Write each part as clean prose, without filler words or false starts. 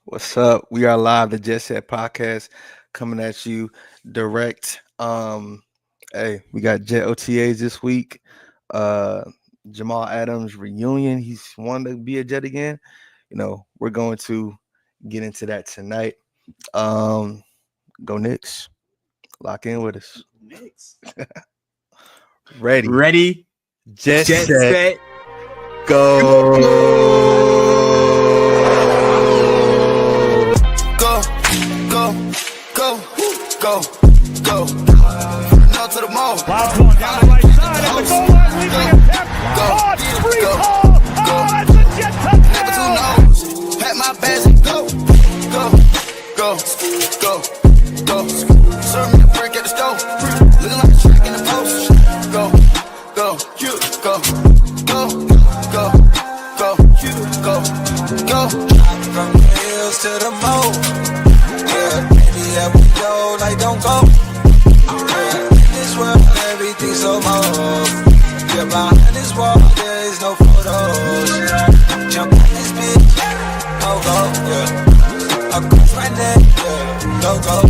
What's up? We are live, the JETSET podcast, coming at you direct. Hey, we got Jet OTAs this week. Uh, Jamal Adams reunion. He's wanted to be a Jet again. We're going to get into that tonight. Um, Go Knicks. Lock in with us. Knicks. Ready. Ready? Jet Jet set. set. Go. Go, go, go, go, go. Now to the mall. Loud one down the right side at the goal line, leaving a tap. Oh, it's free ball. Oh, it's a Jet Never too touchdown. nose. Pack my bags and go, go, go, go, go. Serve me a brick at the stove. Looking like a track in the post. Go, go, you, go, go, go, go, you, go, go. From the hills to the moon. Yeah, baby, yeah, we go like don't go. Yeah, in this world, everything's so move. Yeah, behind this wall, there is no photos. Jump on this bitch, go, yeah. Across my neck, yeah, go.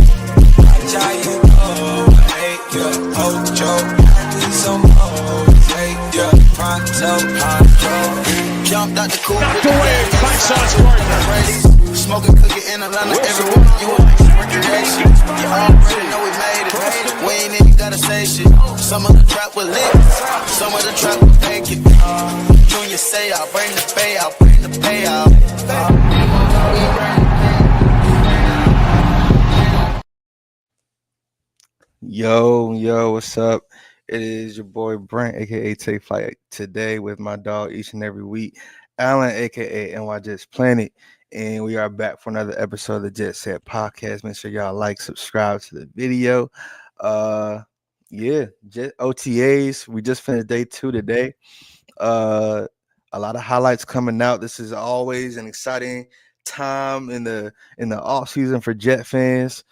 Giant go, hey, yeah, Ocho. I need some more, hey, yeah, pronto. Jumped out the coupe with Knocked the away, gas. Paxos partner. Smoking cookie in Atlanta, everyone you a recreation. You already know we made it. We ain't even gotta say shit. Some of the trap will lick, some of the trap will fake it. Junior say I'll bring the pay out, bring the payout. Yo, what's up? It is your boy Brent, aka Take Flight, today with my dog each and every week, Alan, aka nyjetsplanet, and we are back for another episode of the Jet Set podcast. Make sure y'all like, subscribe to the video. Jet OTAs. We just finished day 2 today. A lot of highlights coming out. This is always an exciting time in the off season for Jet fans.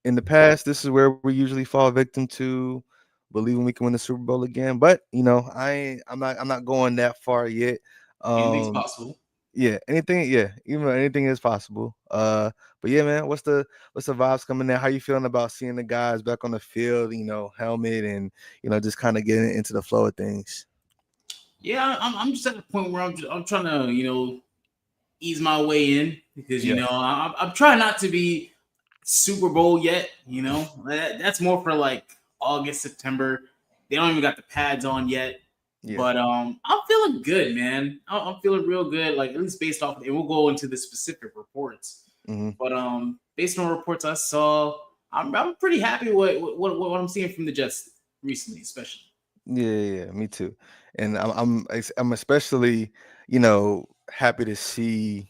In the past, this is where we usually fall victim to believing we can win the Super Bowl again. But I'm not going that far yet. Anything's Um, possible. anything is possible. But yeah, man, what's the vibes coming there? How you feeling about seeing the guys back on the field? Helmet and just kind of getting into the flow of things. Yeah, I'm just at the point where I'm trying to ease my way in because Yeah. I'm trying not to be Super Bowl yet. That's more for like August, September. They don't even got the pads on yet. Yeah. But I'm feeling good, man. I'm feeling real good. Like at least based off, and we'll go into the specific reports. Mm-hmm. But based on reports I saw, I'm pretty happy with what I'm seeing from the Jets recently, especially. Yeah, me too. And I'm especially, happy to see,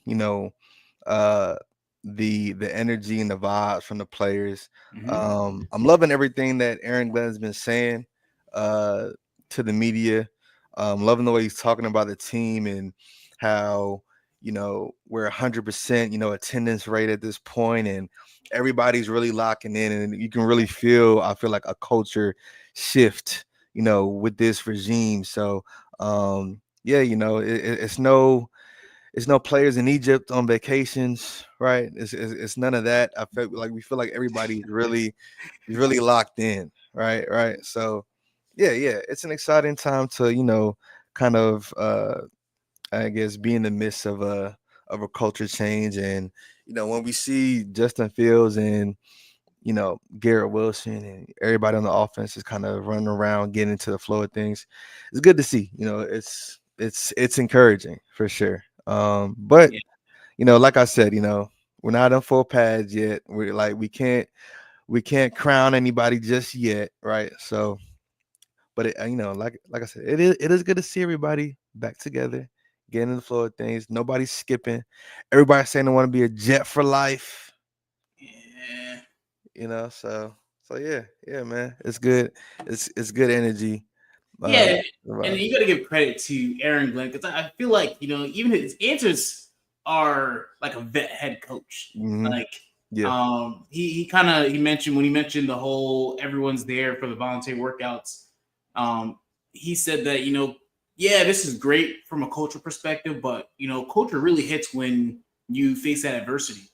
uh the energy and the vibes from the players. I'm loving everything that Aaron Glenn's been saying to the media. Loving the way he's talking about the team and how, we're 100%, attendance rate at this point, and everybody's really locking in, and you can really I feel like a culture shift with this regime. So it's no players in Egypt on vacations, right? It's none of that. I feel like we feel like everybody's really locked in, right. So yeah, it's an exciting time to kind of I guess be in the midst of a culture change. And when we see Justin Fields and Garrett Wilson and everybody on the offense is kind of running around, getting into the flow of things. It's good to see. It's encouraging for sure. But Yeah. like I said, we're not on full pads yet. We're like we can't crown anybody just yet, right? So, but like I said, it is good to see everybody back together, getting in the flow of things. Nobody's skipping. Everybody's saying they want to be a Jet for life. Yeah. So yeah, man, it's good. It's good energy. Yeah, and Right. you got to give credit to Aaron Glenn because I feel like even his answers are like a vet head coach. Mhm. Like, Yeah. he kind of he mentioned when he mentioned the whole everyone's there for the voluntary workouts. Um, he said that yeah, this is great from a culture perspective, but culture really hits when you face that adversity.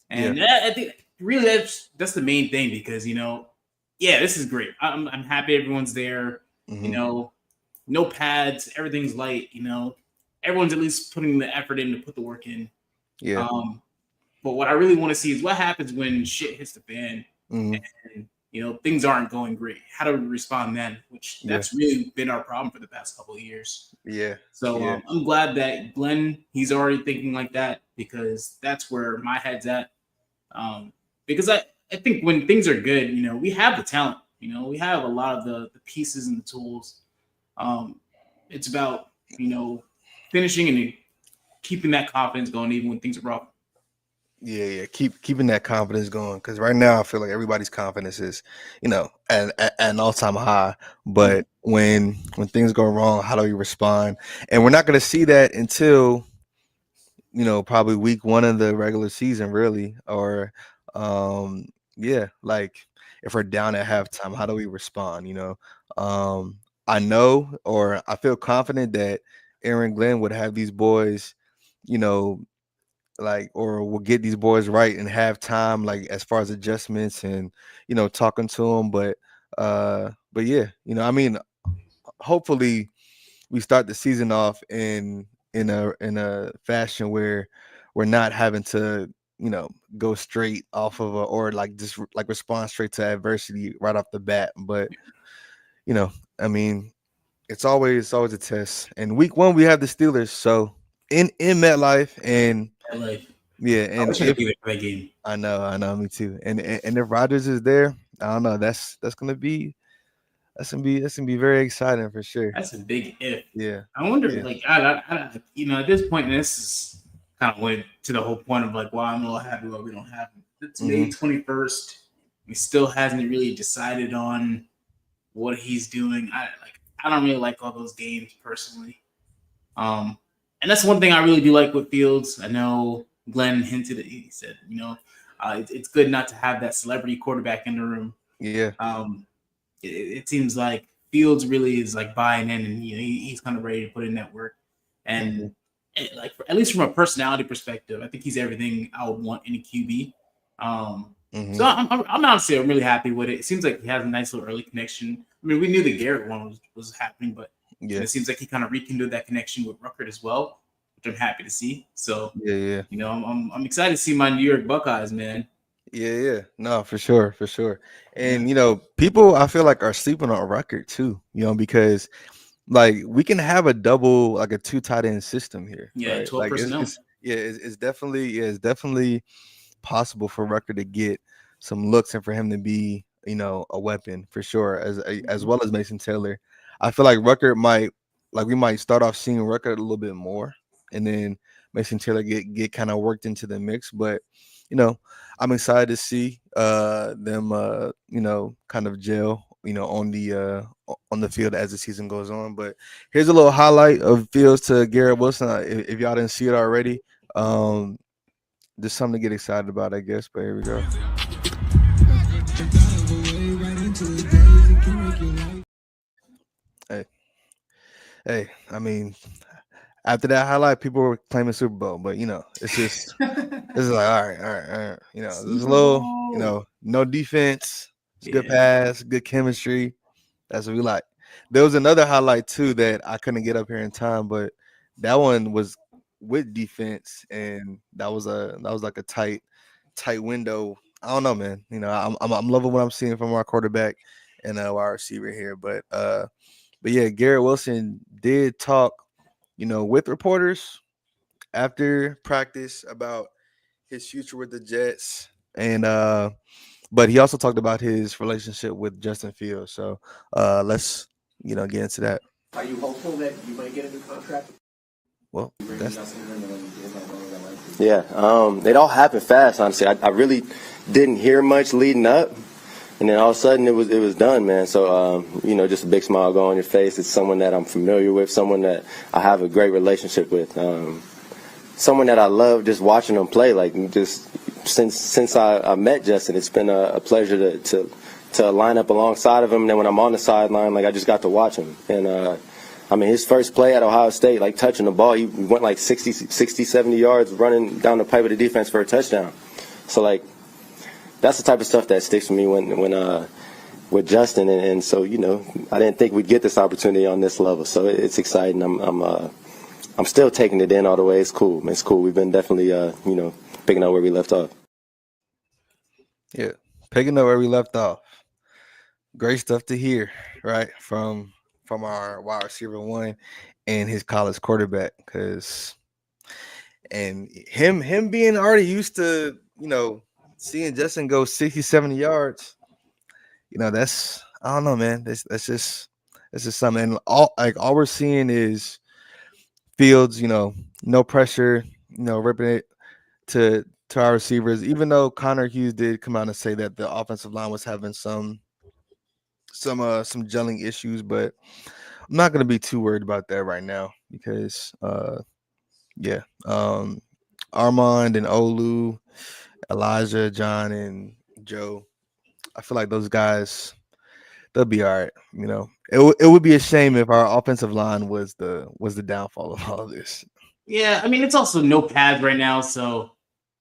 And Yeah. I think really that's the main thing because, yeah, this is great. I'm happy everyone's there. Mhm. No pads, everything's light. Everyone's at least putting the effort in to put the work in. Yeah. But what I really want to see is what happens when shit hits the fan Mhm. and things aren't going great. How do we respond then? Which Yeah. that's really been our problem for the past couple of years. Yeah. So Yeah. I'm glad that Glenn, he's already thinking like that because that's where my head's at. Because I think when things are good, we have the talent. We have a lot of the pieces and the tools. It's about finishing and keeping that confidence going even when things are rough. Yeah. Keeping that confidence going because right now I feel like everybody's confidence is, at an all time high. But when things go wrong, how do we respond? And we're not going to see that until probably week 1 of the regular season, really. Or, like if we're down at halftime, how do we respond? I know or I feel confident that Aaron Glenn would have these boys, you know, or we'll get these boys right in halftime, like as far as adjustments and talking to them. But yeah, I mean, hopefully we start the season off in a fashion where we're not having to go straight off of or like just like respond straight to adversity right off the bat. But I mean, it's always a test. And week 1 we have the Steelers, so in MetLife, and Like, yeah, I and wish I could if be there for that game. I know, me too. And if Rodgers is there, I don't know. That's gonna be very exciting for sure. That's a big if. Yeah, I wonder, yeah. like, at this point, and this is kind of went to the whole point of like, why I'm a little happy why we don't have him. It's May 21st. He still hasn't really decided on what he's doing. I don't really like all those games personally. And that's one thing I really do like with Fields. I know Glenn hinted it. He said, it's good not to have that celebrity quarterback in the room. Yeah. It seems like Fields really is like buying in, and he's kind of ready to put in that work. And like at least from a personality perspective, I think he's everything I would want in a QB. So I'm honestly really happy with it. It seems like he has a nice little early connection. I mean, we knew the Garrett one was happening, but it seems like he kind of rekindled that connection with Ruckert as well, which I'm happy to see. So Yeah. I'm excited to see my New York Buckeyes, man. Yeah. No, for sure. And people I feel like are sleeping on Ruckert too, because like we can have a double, like a 2 tight end system here. Yeah, right? 12 Like personnel. it's definitely possible for Rucker to get some looks and for him to be, a weapon for sure, as well as Mason Taylor. I feel like Rucker we might start off seeing Rucker a little bit more, and then Mason Taylor get kind of worked into the mix. But I'm excited to see them kind of gel on the field as the season goes on. But here's a little highlight of Fields to Garrett Wilson. If y'all didn't see it already, just something to get excited about, I guess. But here we go. Hey, I mean, after that highlight, people were claiming Super Bowl, but it's just it's like all right. There's a little, no defense, it's good pass, good chemistry. That's what we like. There was another highlight too that I couldn't get up here in time, but that one was with defense, and that was like a tight window. I don't know, man. I'm loving what I'm seeing from our quarterback and our receiver here, but yeah, Garrett Wilson did talk, with reporters after practice about his future with the Jets, and but he also talked about his relationship with Justin Fields. So let's get into that. Are you hopeful that you might get a new contract? Well, yeah, it all happened fast. Honestly, I really didn't hear much leading up, and then all of a sudden it was done, man. So just a big smile go on your face. It's someone that I'm familiar with, someone that I have a great relationship with, someone that I love just watching them play. Like just since I met Justin, it's been a pleasure to line up alongside of him. And then when I'm on the sideline, like I just got to watch him, and I mean, his first play at Ohio State, like touching the ball, he went like 60, 70 yards running down the pipe of the defense for a touchdown. So, like, that's the type of stuff that sticks with me when with Justin. And so, you know, I didn't think we'd get this opportunity on this level. So it's exciting. I'm still taking it in all the way. It's cool. It's cool. We've been definitely, you know, picking up where we left off. Yeah, picking up where we left off. Great stuff to hear, right? From our wide receiver one and his college quarterback, and him being already used to, you know, seeing Justin go 60, 70 yards, you know, that's, I don't know, man. That's just something. And all we're seeing is Fields, you know, no pressure, you know, ripping it to our receivers, even though Connor Hughes did come out and say that the offensive line was having some gelling issues, but I'm not gonna be too worried about that right now because Armand and Olu, Elijah, John, and Joe, I feel like those guys, they'll be all right. You know, it would be a shame if our offensive line was the downfall of all of this. Yeah, I mean, it's also no pads right now, so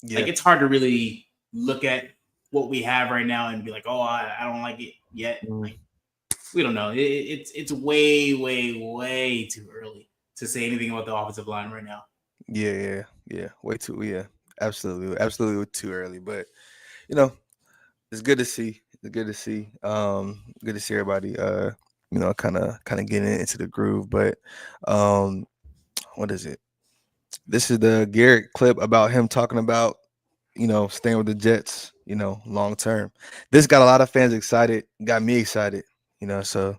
Yeah. like it's hard to really look at what we have right now and be like, oh, I don't like it yet. Like, we don't know. It's way, way, way too early to say anything about the offensive line right now. Yeah. Way too. Yeah, absolutely too early. But you know, it's good to see. It's good to see. Good to see everybody. You know, kind of getting into the groove. But what is it? This is the Garrett clip about him talking about, you know, staying with the Jets, you know, long term. This got a lot of fans excited. Got me excited. You know, so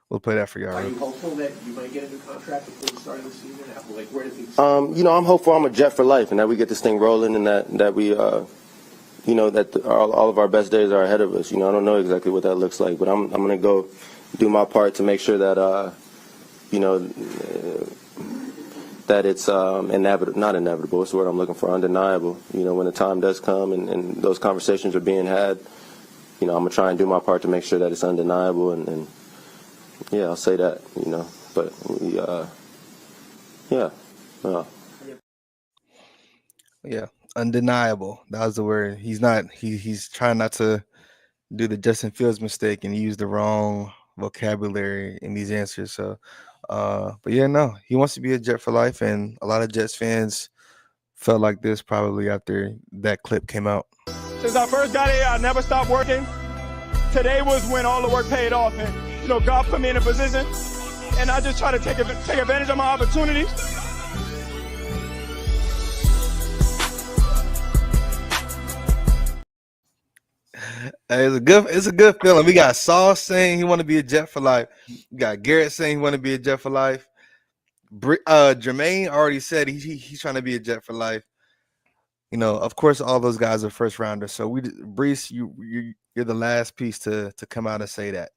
we'll play that for y'all. Are you hopeful that you might get a new contract before the start of the season? Like, where do things? You know, I'm hopeful I'm a Jet for life, and that we get this thing rolling, and that we, you know, that all of our best days are ahead of us. You know, I don't know exactly what that looks like, but I'm gonna go do my part to make sure that, you know, that it's inevitable, not inevitable. What's the word I'm looking for? Undeniable. You know, when the time does come and those conversations are being had, you know, I'm gonna try and do my part to make sure that it's undeniable, and yeah, I'll say that. You know, but we, Yeah, undeniable. That was the word. He's trying not to do the Justin Fields mistake and use the wrong vocabulary in these answers. So, but yeah, no, he wants to be a Jet for life, and a lot of Jets fans felt like this probably after that clip came out. Since I first got here, I never stopped working. Today was when all the work paid off, and you know, God put me in a position, and I just try to take advantage of my opportunities. Hey, it's a good feeling. We got Sauce saying he want to be a Jet for life. We got Garrett saying he want to be a Jet for life. Jermaine already said he's trying to be a Jet for life. You know, of course, all those guys are first rounders. So Brees, you're the last piece to come out and say that.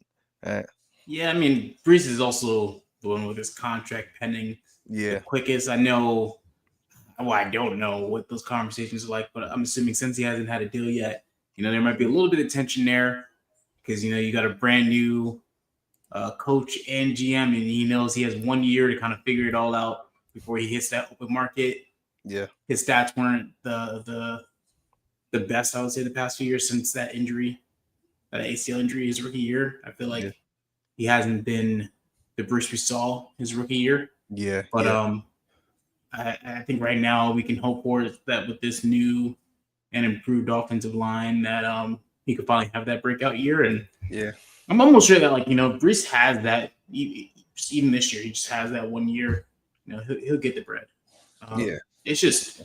All right. Yeah, I mean, Brees is also the one with his contract pending the quickest. I know, well, I don't know what those conversations are like, but I'm assuming since he hasn't had a deal yet, you know, there might be a little bit of tension there because, you know, you got a brand new coach and GM, and he knows he has 1 year to kind of figure it all out before he hits that open market. Yeah. His stats weren't the best, I would say, the past few years since that injury, that ACL injury his rookie year. I feel like he hasn't been the Bruce we saw his rookie year. Yeah. But I think right now we can hope for is that with this new and improved offensive line that he could finally have that breakout year. And I'm almost sure that, like, you know, Brees has that even this year. He just has that 1 year. You know, he'll get the bread. It's just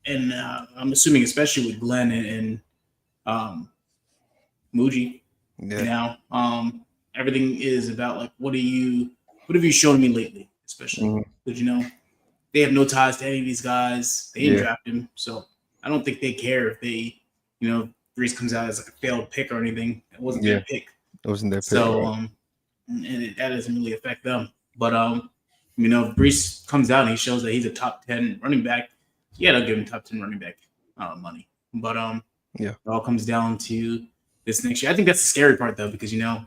I'm assuming especially with Glenn and Muji now, everything is about like what have you shown me lately, especially because, you know, they have no ties to any of these guys. They didn't draft him, so I don't think they care if they, you know, Brees comes out as like a failed pick or anything. It wasn't their pick. It wasn't their pick. So that doesn't really affect them. But you know, if Brees comes out and he shows that he's a top 10 running back, they'll give him top 10 running back money. But it all comes down to this next year. I think that's the scary part though, because, you know,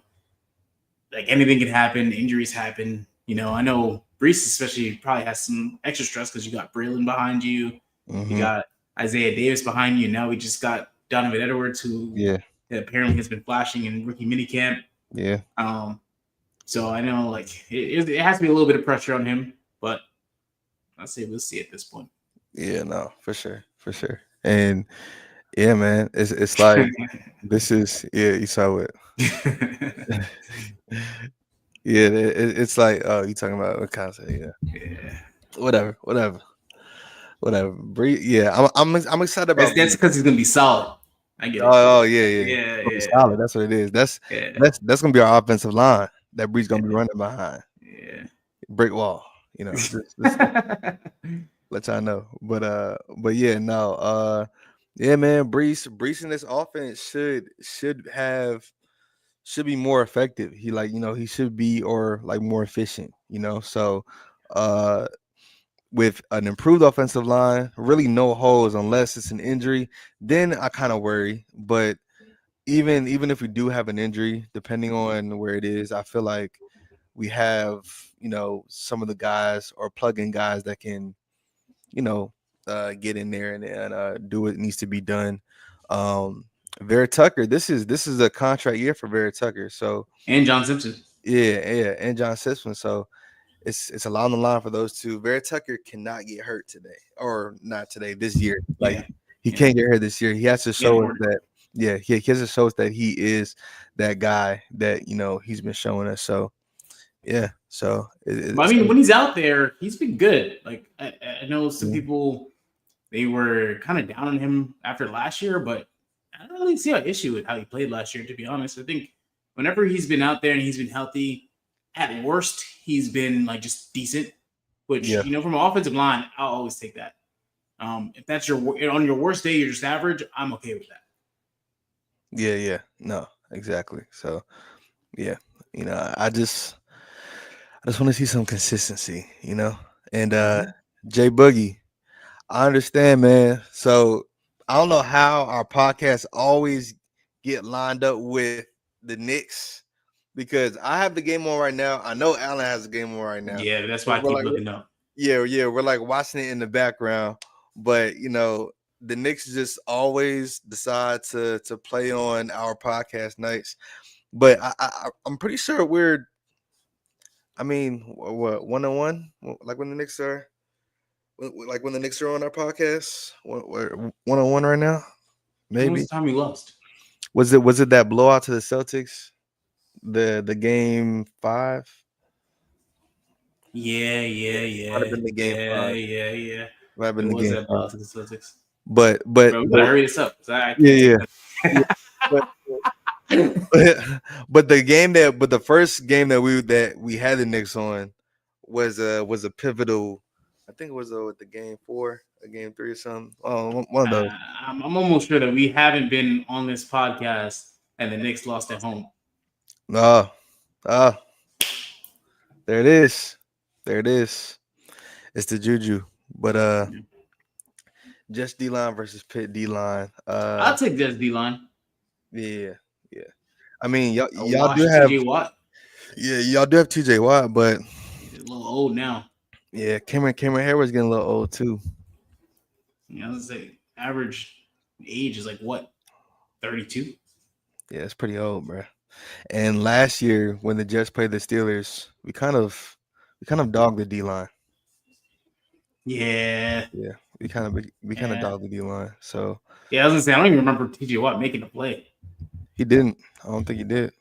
like anything can happen, injuries happen. I know Brees especially probably has some extra stress because you got Braylon behind you, you got Isaiah Davis behind you, and now we just got Donovan Edwards, who apparently has been flashing in rookie minicamp. Yeah. So I know like it has to be a little bit of pressure on him, but I'd say we'll see at this point. Yeah, no, for sure. And yeah, man, it's like this is you saw it. Yeah, it's like you talking about a concept, Yeah. Whatever. Yeah, I'm excited about. That's because he's gonna be solid. I get it. Oh Yeah. Solid. That's what it is. That's gonna be our offensive line that Bree's gonna be running behind. Yeah. Brick wall. Just let y'all know. But yeah, no. Yeah, man. Brees in this offense should be more effective. He should be more efficient. So with an improved offensive line, really no holes unless it's an injury, then I kind of worry. But even if we do have an injury, depending on where it is, I feel like we have, some of the guys or plug-in guys that can, get in there and do what needs to be done. Vera Tucker, this is a contract year for Vera Tucker. So and John Simpson. Yeah, and John Simpson. So it's a lot on the line for those two. Vera Tucker cannot get hurt today, or not today, this year. He can't get hurt this year. He has to show us that. Yeah, he has to show us that he is that guy that he's been showing us. So yeah, so when he's out there, he's been good. Like I know some people, they were kind of down on him after last year, but I don't really see an issue with how he played last year. To be honest, I think whenever he's been out there and he's been healthy, at worst he's been like just decent. Which from an offensive line, I'll always take that. If that's on your worst day, you're just average. I'm okay with that. Yeah, no, exactly. So, yeah, I just want to see some consistency, And Jay Boogie, I understand, man. So I don't know how our podcasts always get lined up with the Knicks because I have the game on right now. I know Alan has the game on right now. Yeah, that's why I keep looking up. Yeah, we're like watching it in the background, but the Knicks just always decide to play on our podcast nights. But I'm pretty sure we're, what 1-1? Like when the Knicks are, when the Knicks are on our podcast, we're 1-1 right now. Maybe. When was the time we lost? Was it that blowout to the Celtics? The game 5? Yeah. Might have been the game 5. Yeah. Might have been the game 5 to the Celtics. But Bro, we gotta hurry this up. Yeah. But the first game that we had the Knicks on was a pivotal. I think it was with the game 4, a game 3 or something. Oh, one of those. I'm almost sure that we haven't been on this podcast and the Knicks lost at home. There it is. It's the juju. But Jets D-line versus Pitt D-line. I'll take Jets D-line. Yeah. Y'all do have TJ Watt. Yeah, y'all do have TJ Watt, but he's a little old now. Yeah, Cameron Hayward's getting a little old too. I was say average age is like what, 32? Yeah, it's pretty old, bro. And last year when the Jets played the Steelers, we kind of dogged the D-line. Yeah, we kind of dogged the D-line. So I was gonna say I don't even remember TJ Watt making a play. He didn't. I don't think he did.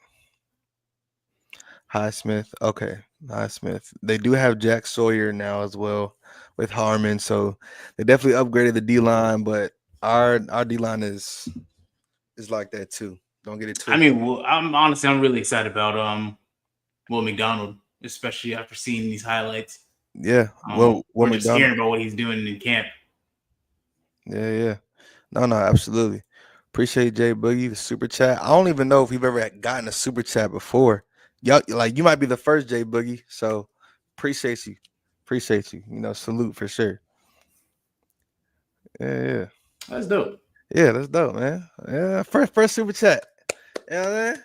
Highsmith. Okay, Highsmith. They do have Jack Sawyer now as well with Harmon, so they definitely upgraded the D-line. But our D-line is like that too. Don't get it twisted. I'm really excited about Will McDonald, especially after seeing these highlights. Yeah, we're just hearing about what he's doing in camp. Yeah. No, absolutely. Appreciate Jay Boogie, the super chat. I don't even know if we've ever gotten a super chat before. Y'all, you might be the first, Jay Boogie. So appreciate you. Salute for sure. Yeah. That's dope. Yeah, that's dope, man. Yeah, first super chat. You know what I mean?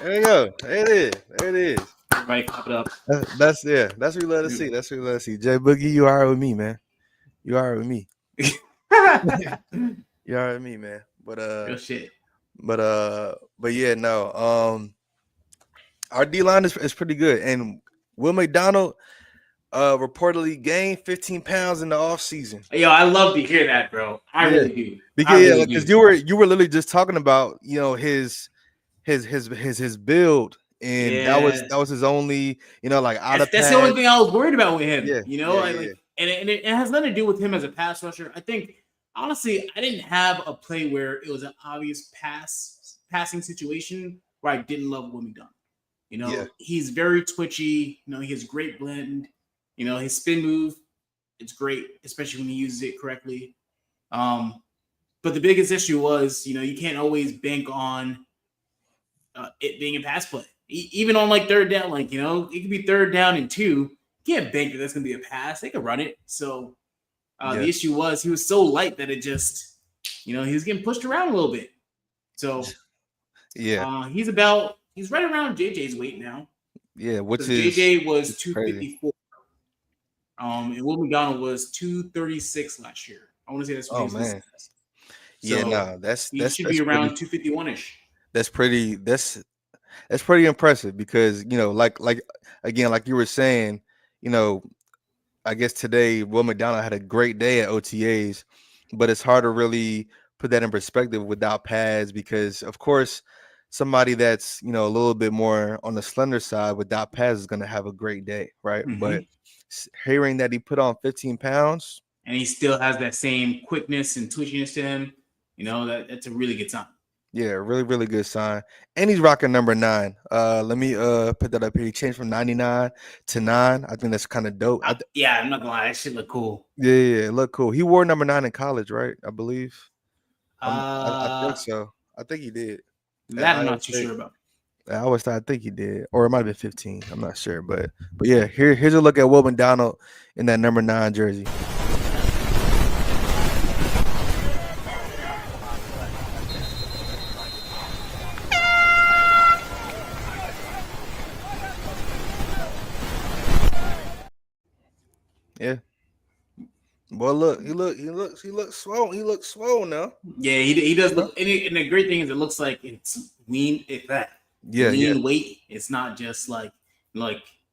There you go. There it is. Everybody clap it up. That's what we love to see. That's what we love to see. Jay Boogie, you are with me, man. You are with me. You are with me, man. Real shit. But yeah, no. Our D line is pretty good, and Will McDonald reportedly gained 15 pounds in the offseason. Yo, I love to hear that, bro. I really do. Because you were literally just talking about his build, and that was his only like out of that's the only thing I was worried about with him. Yeah. And it has nothing to do with him as a pass rusher. I think honestly, I didn't have a play where it was an obvious passing situation where I didn't love Will McDonald. He's very twitchy. He has great blend. His spin move, it's great, especially when he uses it correctly. But the biggest issue was, you can't always bank on it being a pass play. Even on like third down, it could be 3rd down and 2. You can't bank that that's going to be a pass. They could run it. So the issue was he was so light that it just, he was getting pushed around a little bit. So he's right around JJ's weight now. Yeah, which is JJ was 254. And Will McDonald was 236 last year. I want to say that's what he was. Man. So he should be around 251-ish. That's pretty impressive because like again, like you were saying, I guess today Will McDonald had a great day at OTAs, but it's hard to really put that in perspective without pads because of course somebody that's a little bit more on the slender side without pads is going to have a great day, right? Mm-hmm. But hearing that he put on 15 pounds and he still has that same quickness and twitchiness to him, that's a really good sign. Yeah, really, really good sign. And he's rocking number 9. Let me put that up here. He changed from 99 to 9. I think that's kind of dope. I'm not gonna lie, that shit look cool. Yeah, it look cool. He wore number 9 in college, right? I believe. I think so. I think he did. That I'm not too sure about. I think he did, or it might have been 15. I'm not sure, but yeah, here's a look at Will McDonald in that number 9 jersey. Yeah. Boy, look, he looks swole. He looks swole now. Yeah, he does look. And the great thing is, it looks like it's lean. Lean weight. It's not just like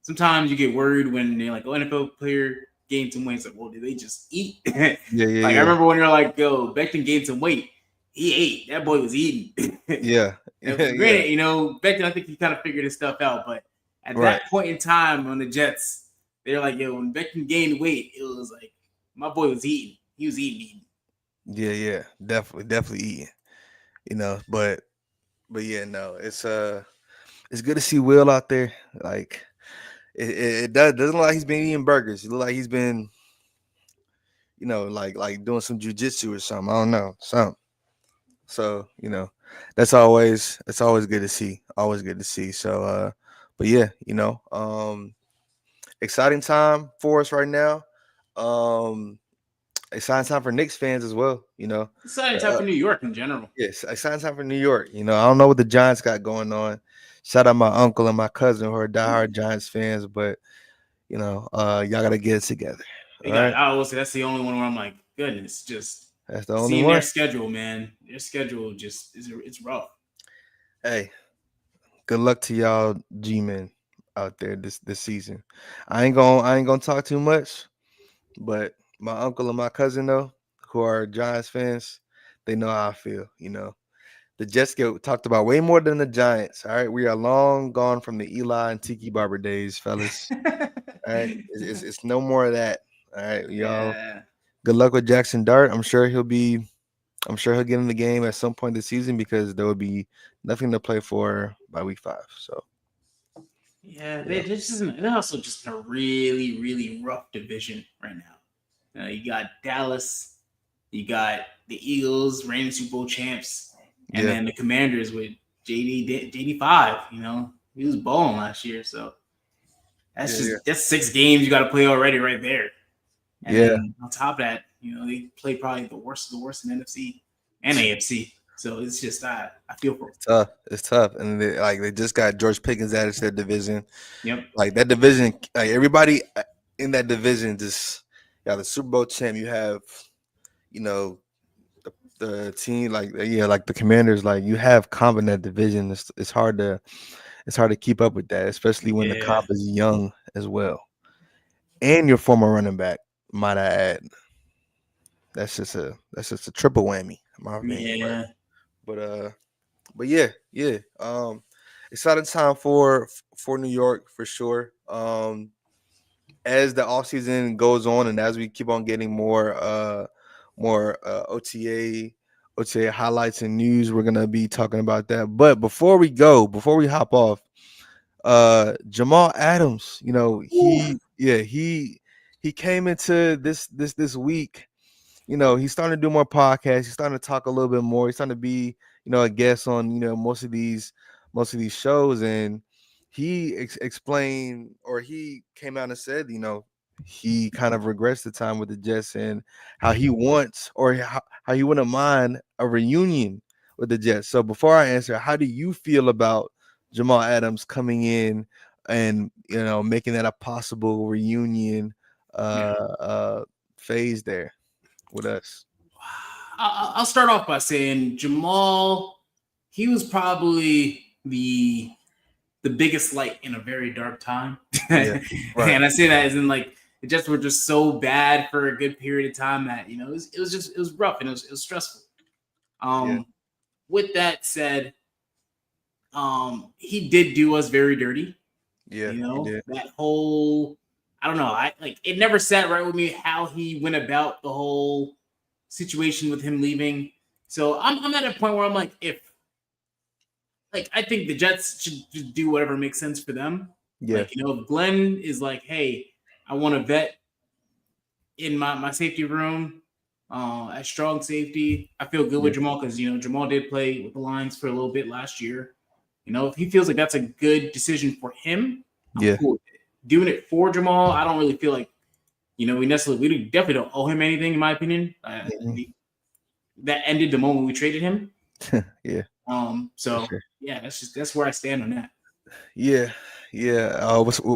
sometimes you get worried when they're like, NFL player gained some weight. It's like, well, did they just eat? I remember when you're like, yo, Becton gained some weight. He ate. That boy was eating. Yeah. Granted, Becton, I think he kind of figured his stuff out, but at that point in time on the Jets, they're like, yo, when Becton gained weight, it was like my boy was eating. He was eating. Yeah, definitely eating. But yeah, no, it's good to see Will out there. Like it doesn't look like he's been eating burgers. It look like he's been, like doing some jujitsu or something. I don't know, something. So that's always good to see. Always good to see. So but yeah, exciting time for us right now. Exciting time for Knicks fans as well. Exciting time for New York in general. Yes, exciting time for New York. I don't know what the Giants got going on. Shout out my uncle and my cousin who are diehard Giants fans, but y'all gotta get it together. I will say that's the only one where I'm like, goodness, just that's the only seeing one. Their schedule, man. Their schedule just it's rough. Hey, good luck to y'all G-men out there this season. I ain't gonna talk too much, but my uncle and my cousin though, who are Giants fans, they know how I feel. The Jets get talked about way more than the Giants. All right, we are long gone from the Eli and Tiki Barber days, fellas. All right, it's no more of that. All right, y'all. Yeah. Good luck with Jackson Dart. I'm sure he'll get in the game at some point this season because there will be nothing to play for by week 5. So yeah, they're also just in a really, really rough division right now. You got Dallas, you got the Eagles, reigning Super Bowl champs, and then the Commanders with JD5. He was balling last year, so that's 6 games you got to play already right there. And then on top of that, they play probably the worst of the worst in NFC and AFC. So it's just I feel for him. Tough. It's tough, and they just got George Pickens added to their division. Yep. Like that division, like everybody in that division, just the Super Bowl champ. You have, you know, the team like like the Commanders. Like you have comp in that division. It's hard to keep up with that, especially when the Yeah. comp is young as well, and your former running back. Might I add? That's just a triple whammy, in my opinion. Yeah. But yeah. Exciting time for New York for sure. As the off season goes on and as we keep on getting more OTA highlights and news, we're gonna be talking about that. But before we hop off, Jamal Adams, he came into this week. He's starting to do more podcasts. He's starting to talk a little bit more. He's starting to be, a guest on, most of these shows. And he explained, or he came out and said, he kind of regrets the time with the Jets and how he wants, or how he wouldn't mind a reunion with the Jets. So before I answer, how do you feel about Jamal Adams coming in and, making that a possible reunion phase there with us? I'll start off by saying Jamal, he was probably the biggest light in a very dark time. Yeah, right. And I say that as in like the Jets were just so bad for a good period of time that it was rough and it was stressful. With that said, he did do us very dirty. Yeah, that whole, I don't know, it never sat right with me how he went about the whole situation with him leaving. So I'm at a point where I'm like, I think the Jets should just do whatever makes sense for them. Yeah. If Glenn is like, hey, I want a vet in my safety room, at strong safety. I feel good with Jamal because Jamal did play with the Lions for a little bit last year. If he feels like that's a good decision for him, I'm cool with it. Doing it for Jamal, I don't really feel like we definitely don't owe him anything, in my opinion. That ended the moment we traded him. Yeah. So sure. Yeah, that's where I stand on that. Yeah.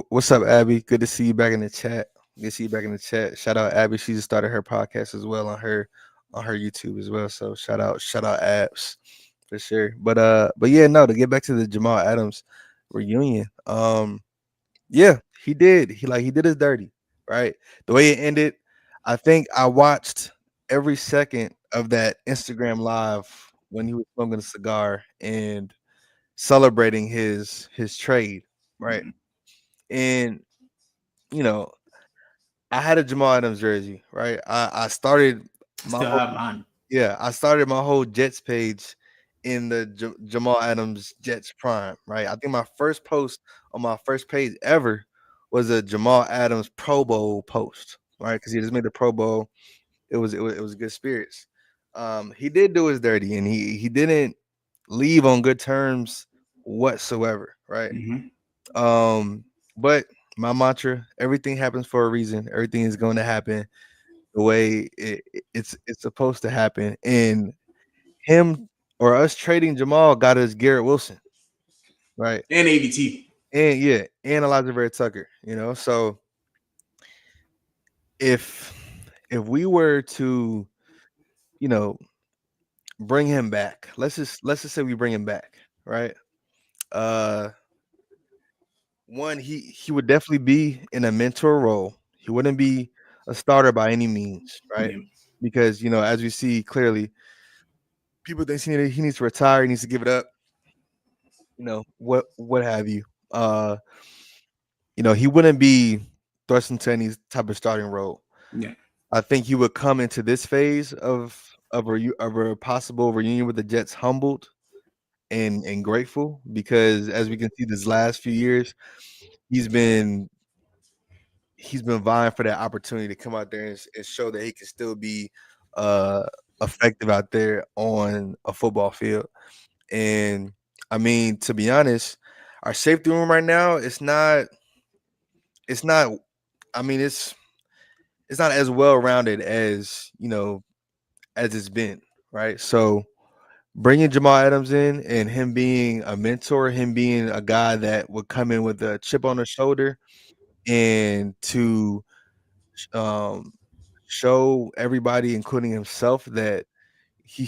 What's up, Abby? Good to see you back in the chat. Good to see you back in the chat. Shout out Abby. She just started her podcast as well on her YouTube as well. So shout out Abs for sure. But yeah, no, to get back to the Jamal Adams reunion. Yeah, he did. He did his dirty, right? The way it ended, I think I watched every second of that Instagram live when he was smoking a cigar and celebrating his trade, right? And I had a Jamal Adams jersey, right? I started I started my whole Jets page in the Jamal Adams Jets prime, right? I think my first post on my first page ever was a Jamal Adams Pro Bowl post, right? Because he just made the Pro Bowl. It was good spirits. He did do his dirty, and he didn't leave on good terms whatsoever, right? But my mantra: everything happens for a reason. Everything is going to happen the way it's supposed to happen. And him or us trading Jamal got us Garrett Wilson, right? And AVT. And Elijah Vera Tucker, So if we were to, bring him back, let's just say we bring him back, right? One, he would definitely be in a mentor role. He wouldn't be a starter by any means, right? Yeah. Because as we see clearly, people think he needs to retire, he needs to give it up. What have you? He wouldn't be thrust into any type of starting role. Yeah, I think he would come into this phase of a possible reunion with the Jets humbled and grateful, because as we can see, this last few years, he's been vying for that opportunity to come out there and show that he can still be effective out there on a football field. And I mean, to be honest, our safety room right now, it's not I mean, it's not as well rounded as as it's been, right? So bringing Jamal Adams in and him being a mentor, him being a guy that would come in with a chip on his shoulder and to um, show everybody, including himself, that he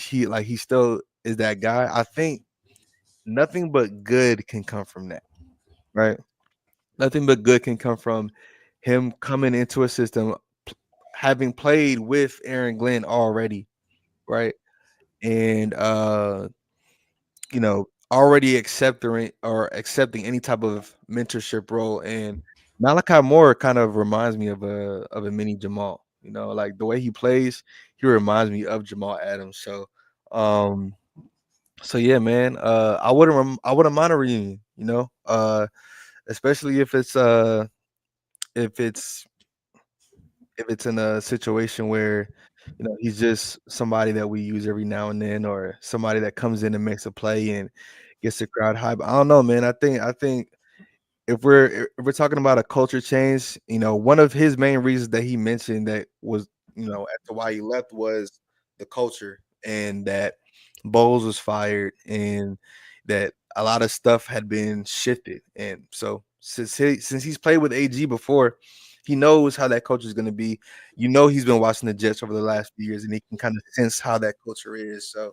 still is that guy. I think nothing but good can come from that, right? Nothing but good can come from him coming into a system, having played with Aaron Glenn already, right? And already accepting any type of mentorship role. And Malachi Moore kind of reminds me of a mini Jamal. Like the way he plays, he reminds me of Jamal Adams. Um, so yeah, man. I wouldn't mind a reunion. Especially if it's if it's in a situation where he's just somebody that we use every now and then, or somebody that comes in and makes a play and gets the crowd hype. I don't know, man. I think if we're talking about a culture change, one of his main reasons that he mentioned that was, as to why he left was the culture, and that Bowles was fired, and that a lot of stuff had been shifted. And so since he's played with AG before, he knows how that culture is going to be. He's been watching the Jets over the last few years, and he can kind of sense how that culture is. Uh,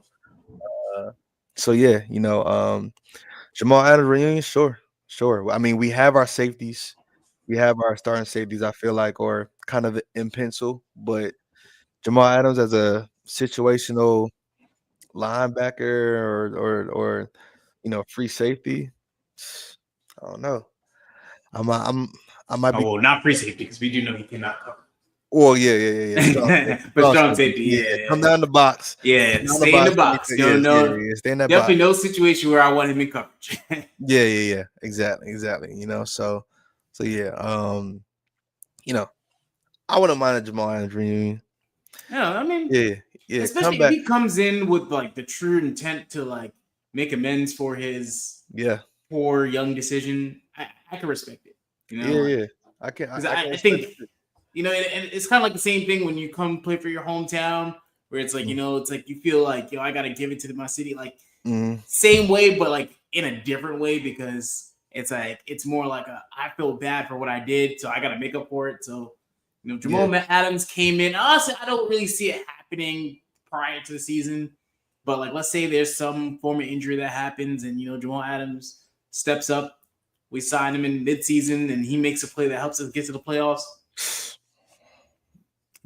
so yeah, Jamal Adams reunion, sure, sure. I mean, we have our safeties, we have our starting safeties. I feel like, or kind of in pencil, but Jamal Adams as a situational linebacker or free safety. I don't know. I might be. Oh, well, not free safety because we do know he cannot cover. Well, yeah. Strong safety. But strong safety, yeah. Come down the box. Yeah, stay in the box. Stay in that definitely box. No situation where I want him in coverage. Yeah. Exactly. So yeah. I wouldn't mind a Jamal Adams reunion. Yeah, I mean, yeah. Especially if he comes in with like the true intent to like make amends for his poor young decision, I can respect it. Yeah. I can. I think and it's kind of like the same thing when you come play for your hometown, where it's like it's like you feel like I gotta give it to my city, like same way, but like in a different way, because it's like it's more like I feel bad for what I did, so I gotta make up for it. So Jamal Adams came in. Honestly, I don't really see it happening prior to the season, but like let's say there's some form of injury that happens, and Jamal Adams steps up. We sign him in midseason, and he makes a play that helps us get to the playoffs.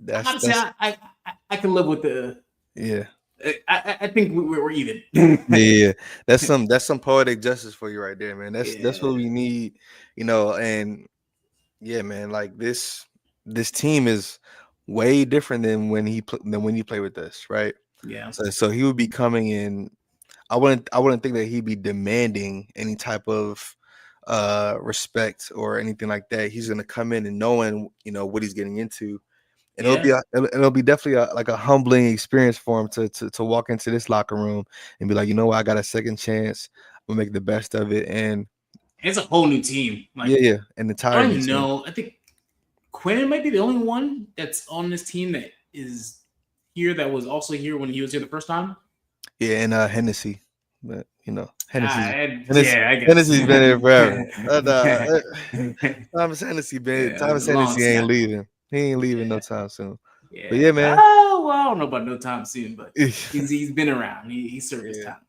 I can live with the. Yeah. I think we're even. Yeah. That's some poetic justice for you right there, man. That's what we need, and yeah, man. Like this team is way different than when he played with us, right? Yeah. So he would be coming in. I wouldn't think that he'd be demanding any type of respect or anything like that. He's gonna come in and knowing what he's getting into, and it'll be definitely like a humbling experience for him to walk into this locker room and be like, what, I got a second chance. We'll make the best of it, and it's a whole new team. Like, and the I don't even know. I think Quinn might be the only one that's on this team that is here that was also here when he was here the first time. Yeah, and Hennessy, but Hennessy's been here forever. Thomas Hennessy ain't leaving. He ain't leaving no time soon. Yeah. But yeah, man. Oh, well, I don't know about no time soon, but he's been around. He served his time.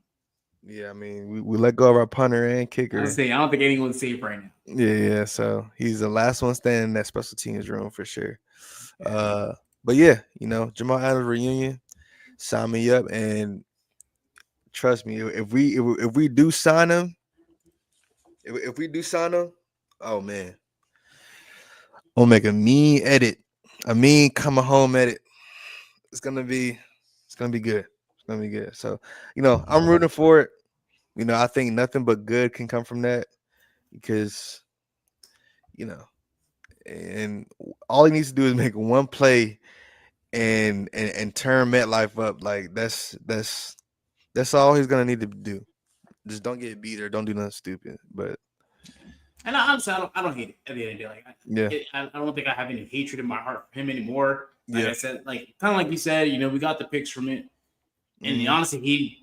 Yeah, I mean, we let go of our punter and kicker. I don't think anyone's safe right now. Yeah. So he's the last one standing in that special teams room for sure. But yeah, Jamal Adams reunion, sign me up, and trust me, if we do sign him, oh man, we'll make a mean coming home edit. It's gonna be good. It's gonna be good. So I'm rooting for it. I think nothing but good can come from that, because and all he needs to do is make one play and turn MetLife up. Like that's all he's gonna need to do. Just don't get beat or don't do nothing stupid. But and honestly, I don't hate it at the end of the day. I don't think I have any hatred in my heart for him anymore. Like I said, like kind of like you said, we got the picks from it, and honestly,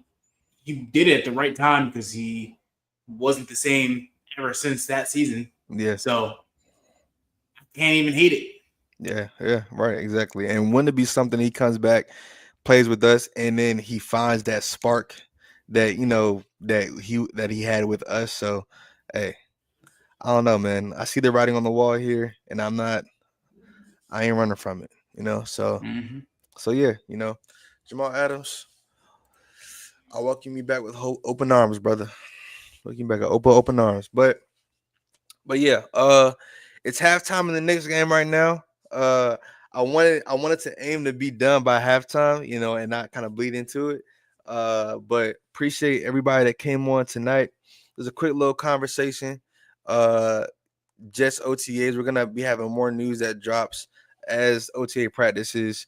he did it at the right time because he wasn't the same ever since that season. Yeah. So I can't even hate it. Yeah, right, exactly. And wouldn't it be something he comes back, plays with us, and then he finds that spark that that he had with us. So, hey, I don't know, man. I see the writing on the wall here, and I ain't running from it, So, Mm-hmm. so yeah, Jamal Adams, I welcome you back with open arms, brother. Welcome you back with open arms. But yeah, it's halftime in the Knicks game right now. I wanted to aim to be done by halftime, and not kind of bleed into it. But appreciate everybody that came on tonight. There's a quick little conversation. Jets OTAs. We're gonna be having more news that drops as OTA practices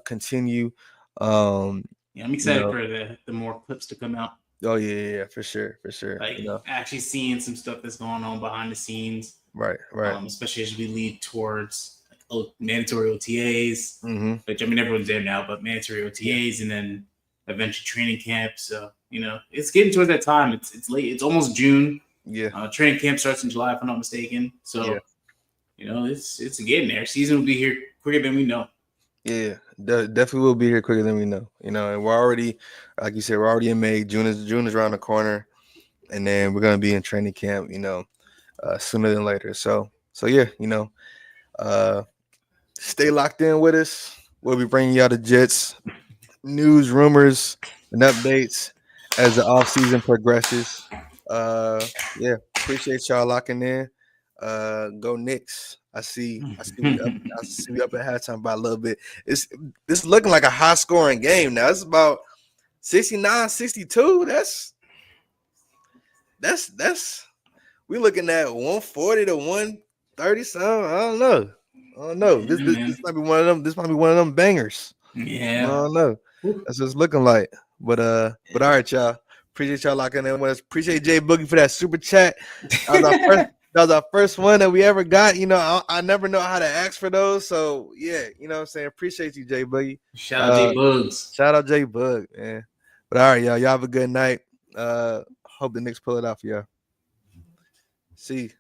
continue. Yeah, I'm excited for the more clips to come out. Oh yeah, for sure. Like actually seeing some stuff that's going on behind the scenes. Right. Especially as we lead towards mandatory OTAs, Mm-hmm. which I mean everyone's there now, but mandatory OTAs and then eventually training camp. So it's getting towards that time. It's late. It's almost June. Yeah. Training camp starts in July, if I'm not mistaken. So it's getting there. Season will be here quicker than we know. Yeah, definitely will be here quicker than we know. And we're already, like you said, we're already in May. June is around the corner, and then we're gonna be in training camp. Sooner than later. So yeah, stay locked in with us. We'll be bringing y'all the Jets news, rumors, and updates as the off season progresses. Yeah, appreciate y'all locking in. Go Knicks. I see we up at halftime by a little bit. This is looking like a high scoring game now. It's about 69-62. That's we looking at 140 to 130 something. I don't know. This might be one of them. This might be one of them bangers. Yeah. I don't know. That's what it's looking like. But all right, y'all. Appreciate y'all locking in with us. Appreciate Jay Boogie for that super chat. That was our first one that we ever got. I never know how to ask for those. So yeah, what I'm saying. Appreciate you, Jay Boogie. Shout out Jay Bugs. Shout out Jay Bug, man. But all right, y'all. Y'all have a good night. Hope the Knicks pull it off, y'all. See.